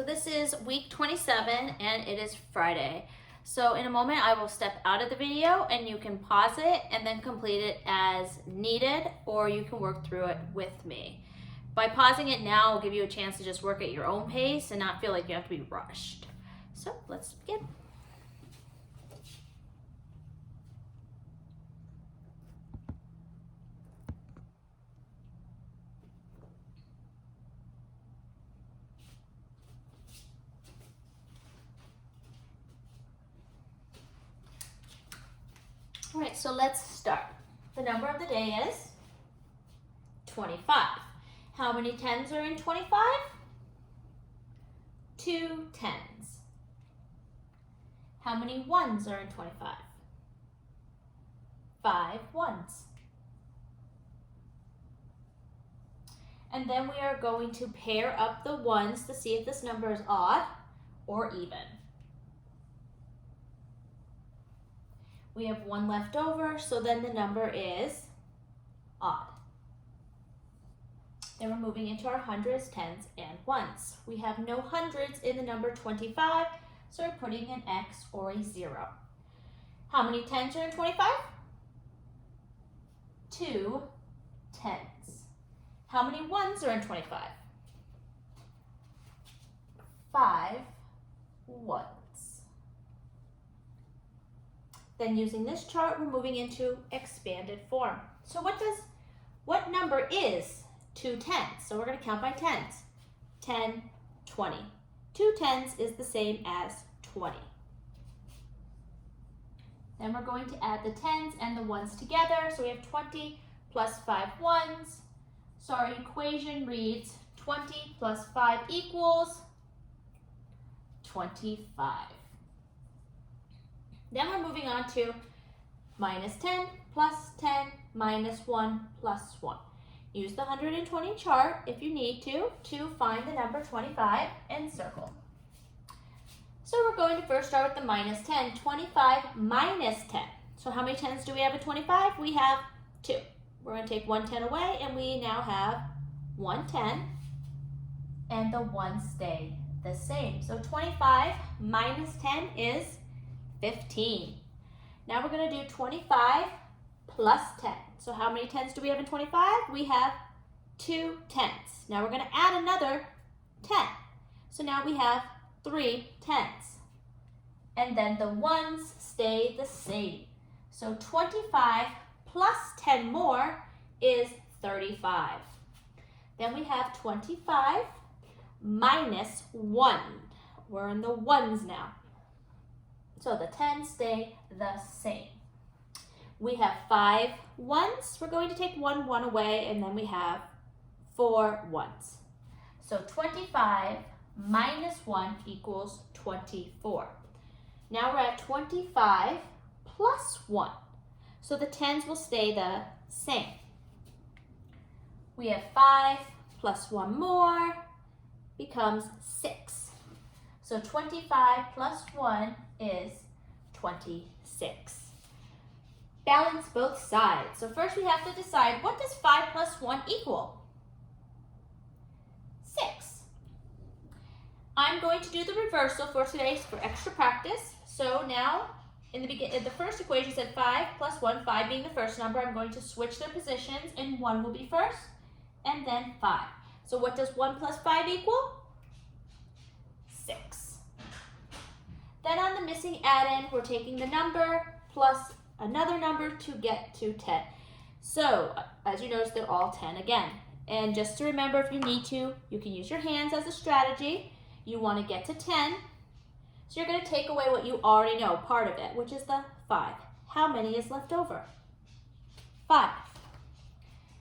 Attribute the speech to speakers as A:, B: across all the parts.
A: So this is week 27 and it is Friday. So in a moment I will step out of the video and you can pause it and then complete it as needed, or you can work through it with me. By pausing it now, I'll give you a chance to just work at your own pace and not feel like you have to be rushed. So let's begin. All right, so let's start. The number of the day is 25. How many tens are in 25? 2 tens. How many ones are in 25? 5 ones. And then we are going to pair up the ones to see if this number is odd or even. We have 1 left over, so then the number is odd. Then we're moving into our hundreds, tens, and ones. We have no hundreds in the number 25, so we're putting an X or a 0. How many tens are in 25? 2 tens. How many ones are in 25? 5 ones. Then using this chart, we're moving into expanded form. So what number is 2 tens? So we're going to count by tens. 10, 20. 2 tens is the same as 20. Then we're going to add the tens and the ones together. So we have 20 plus 5 ones. So our equation reads 20 plus 5 equals 25. Then we're moving on to minus 10 plus 10 minus 1 plus 1. Use the 120 chart if you need to find the number 25 and circle. So we're going to first start with the minus 10. 25 minus 10. So how many tens do we have at 25? We have 2. We're going to take 1 10 away and we now have 1 10. And the ones stay the same. So 25 minus 10 is 15. Now we're going to do 25 plus 10. So how many tens do we have in 25? We have 2 tens. Now we're going to add another 10. So now we have 3 tens. And then the ones stay the same. So 25 plus 10 more is 35. Then we have 25 minus 1. We're in the ones now. So the tens stay the same. We have 5 ones. We're going to take 1 1 away, and then we have 4 ones. So 25 minus 1 equals 24. Now we're at 25 plus 1. So the tens will stay the same. We have 5 plus 1 more becomes 6. So 25 plus 1 is 26. Balance both sides. So first we have to decide, what does 5 plus 1 equal? 6. I'm going to do the reversal for today for extra practice. So now in the first equation said 5 plus 1, 5 being the first number. I'm going to switch their positions and 1 will be first and then 5. So what does 1 plus 5 equal? 6. Then on the missing add-in, we're taking the number plus another number to get to 10. So as you notice, they're all 10 again. And just to remember, if you need to, you can use your hands as a strategy. You want to get to 10. So you're going to take away what you already know, part of it, which is the 5. How many is left over? 5.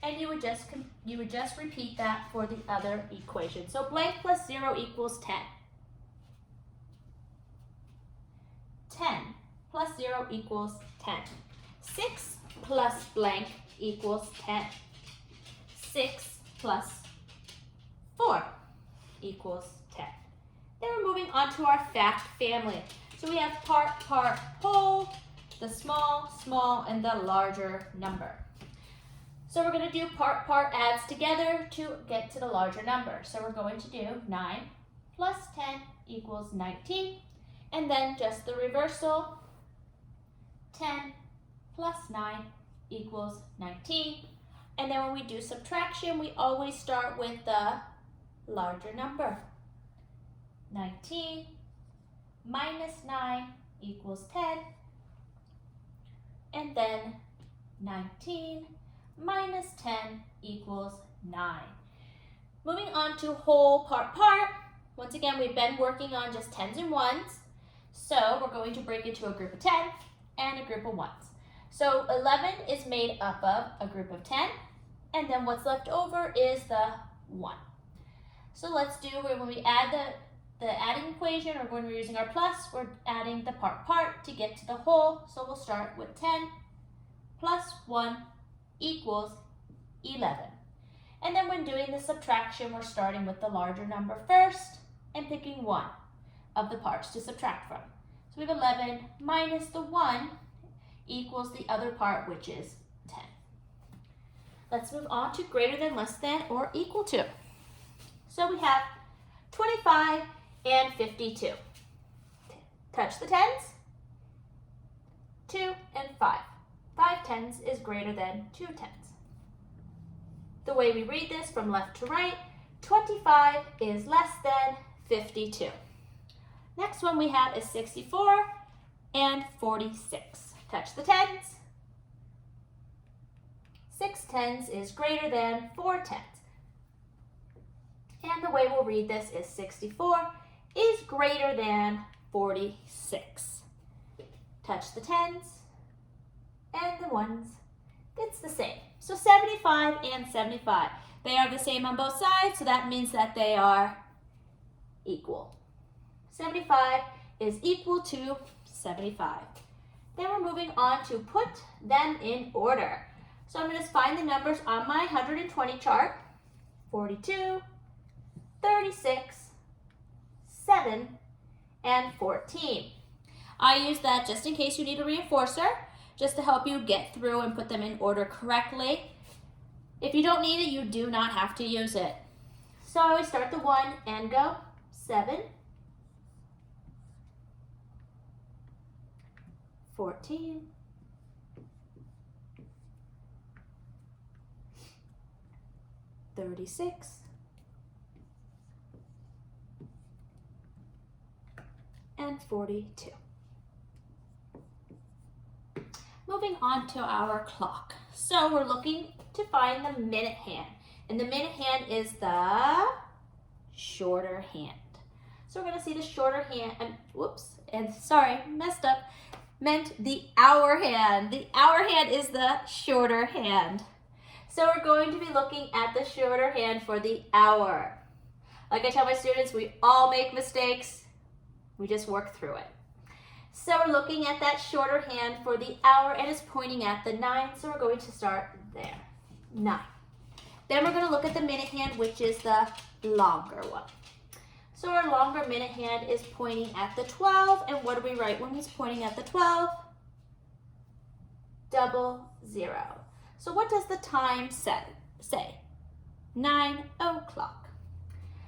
A: And you would just repeat that for the other equation. So blank plus 0 equals 10. 10 plus 0 equals 10. 6 plus blank equals 10. 6 plus 4 equals 10. Then we're moving on to our fact family. So we have part, part, whole, the small, small, and the larger number. So we're going to do part adds together to get to the larger number. So we're going to do 9 plus 10 equals 19. And then just the reversal, 10 plus 9 equals 19. And then when we do subtraction, we always start with the larger number. 19 minus 9 equals 10. And then 19 minus 10 equals 9. Moving on to whole part. Once again, we've been working on just tens and ones. So we're going to break into a group of 10 and a group of ones. So 11 is made up of a group of 10, and then what's left over is the 1. So let's do, when we add the adding equation, or when we're using our plus, we're adding the part to get to the whole. So we'll start with 10 plus 1 equals 11. And then when doing the subtraction, we're starting with the larger number first and picking one of the parts to subtract from. So we have 11 minus the 1 equals the other part, which is 10. Let's move on to greater than, less than, or equal to. So we have 25 and 52. Touch the tens. 2 and 5. 5 tens is greater than 2 tens. The way we read this from left to right, 25 is less than 52. Next one we have is 64 and 46. Touch the tens. 6 tens is greater than 4 tens. And the way we'll read this is 64 is greater than 46. Touch the tens and the ones. It's the same. So 75 and 75. They are the same on both sides, so that means that they are equal. 75 is equal to 75. Then we're moving on to put them in order. So I'm going to find the numbers on my 120 chart. 42, 36, 7, and 14. I use that just in case you need a reinforcer, just to help you get through and put them in order correctly. If you don't need it, you do not have to use it. So I always start the 1 and go 7, 14, 36, and 42. Moving on to our clock. So we're looking to find the minute hand. And the minute hand is the shorter hand. So we're going to see the shorter hand, messed up, meant the hour hand. The hour hand is the shorter hand. So we're going to be looking at the shorter hand for the hour. Like I tell my students, we all make mistakes. We just work through it. So we're looking at that shorter hand for the hour, and it's pointing at the 9, so we're going to start there, 9. Then we're going to look at the minute hand, which is the longer one. So our longer minute hand is pointing at the 12, and what do we write when he's pointing at the 12? 00. So what does the time say? 9 o'clock.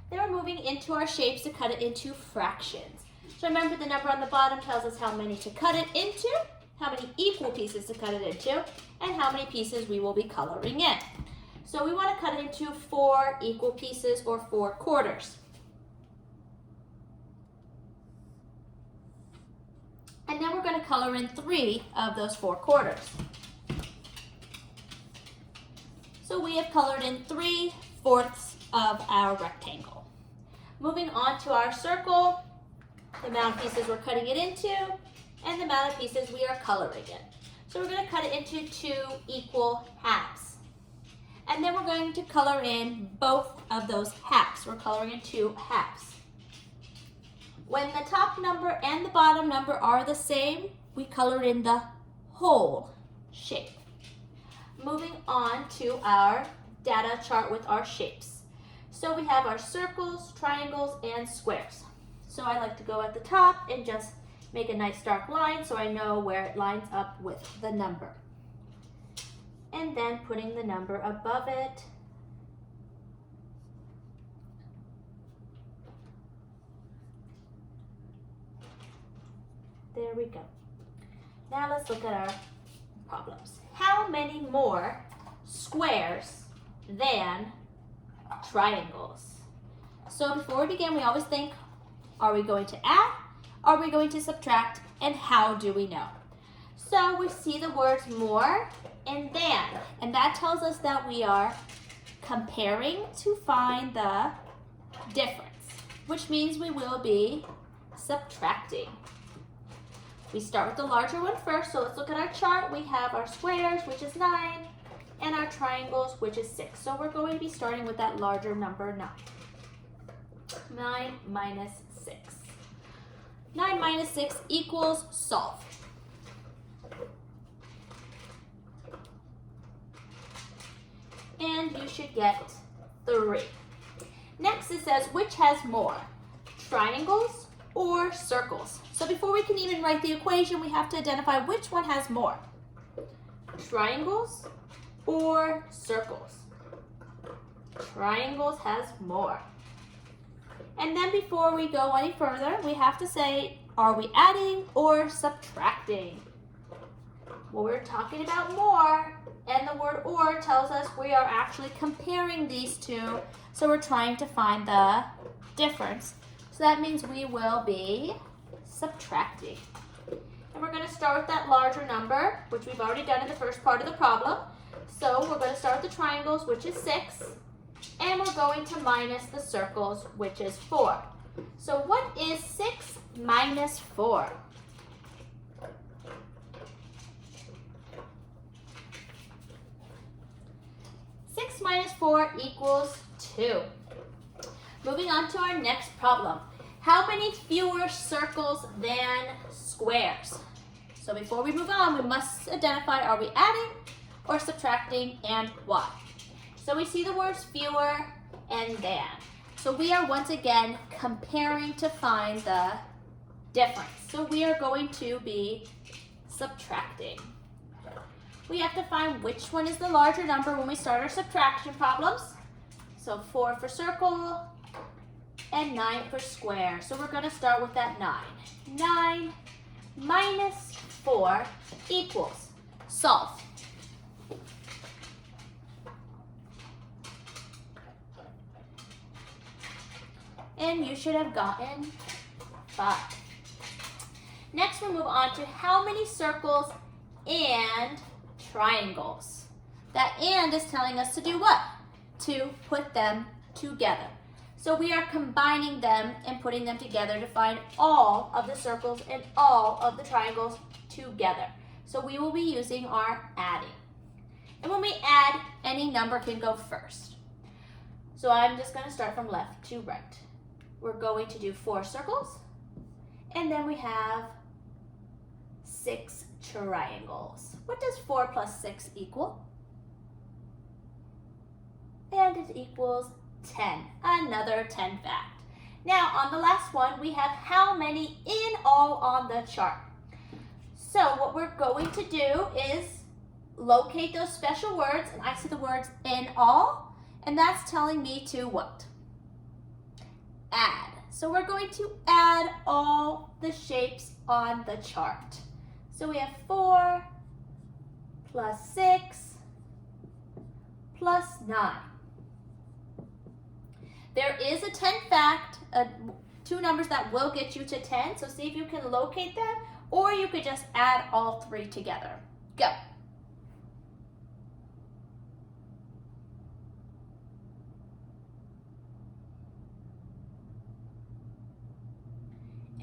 A: Then we're moving into our shapes to cut it into fractions. So remember, the number on the bottom tells us how many to cut it into, how many equal pieces to cut it into, and how many pieces we will be coloring in. So we want to cut it into 4 equal pieces, or 4 quarters. And then we're going to color in 3 of those 4 quarters. So we have colored in 3/4 of our rectangle. Moving on to our circle, the amount of pieces we're cutting it into, and the amount of pieces we are coloring in. So we're going to cut it into 2 equal halves. And then we're going to color in both of those halves. We're coloring in 2 halves. When the top number and the bottom number are the same, we color in the whole shape. Moving on to our data chart with our shapes. So we have our circles, triangles, and squares. So I like to go at the top and just make a nice dark line so I know where it lines up with the number. And then putting the number above it. There we go. Now let's look at our problems. How many more squares than triangles? So before we begin, we always think, are we going to add? Are we going to subtract? And how do we know? So we see the words more and than, and that tells us that we are comparing to find the difference, which means we will be subtracting. We start with the larger one first, so let's look at our chart. We have our squares, which is 9, and our triangles, which is 6. So we're going to be starting with that larger number 9. 9 minus 6. 9 minus 6 equals solve. And you should get 3. Next it says, which has more, triangles or circles? So before we can even write the equation, we have to identify which one has more, triangles or circles. Triangles has more. And then before we go any further, we have to say, are we adding or subtracting? Well, we're talking about more, and the word or tells us we are actually comparing these two, so we're trying to find the difference. So that means we will be subtracting. And we're going to start with that larger number, which we've already done in the first part of the problem. So we're going to start with the triangles, which is 6, and we're going to minus the circles, which is 4. So what is 6 minus 4? Minus 4 equals 2. Moving on to our next problem. How many fewer circles than squares? So before we move on, we must identify, are we adding or subtracting, and why? So we see the words fewer and than. So we are once again comparing to find the difference. So we are going to be subtracting. We have to find which one is the larger number when we start our subtraction problems. So 4 for circle and 9 for square. So we're going to start with that 9. 9 minus 4 equals, solve. And you should have gotten 5. Next we move on to how many circles and triangles. That and is telling us to do what? To put them together. So we are combining them and putting them together to find all of the circles and all of the triangles together. So we will be using our adding. And when we add, any number can go first. So I'm just going to start from left to right. We're going to do 4 circles, and then we have 6 triangles. What does 4 plus 6 equal? And it equals 10. Another 10 fact. Now on the last one, we have how many in all on the chart. So what we're going to do is locate those special words, and I see the words in all, and that's telling me to what? Add. So we're going to add all the shapes on the chart. So we have 4 plus 6 plus 9. There is a 10 fact, 2 numbers that will get you to 10. So see if you can locate them, or you could just add all 3 together. Go.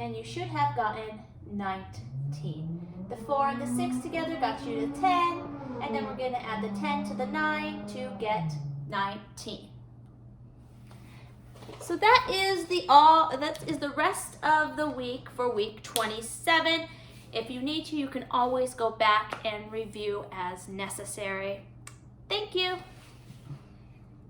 A: And you should have gotten 19. The 4 and the 6 together got you to 10, and then we're going to add the 10 to the 9 to get 19. So that is the rest of the week for week 27. If you need to, you can always go back and review as necessary. Thank you.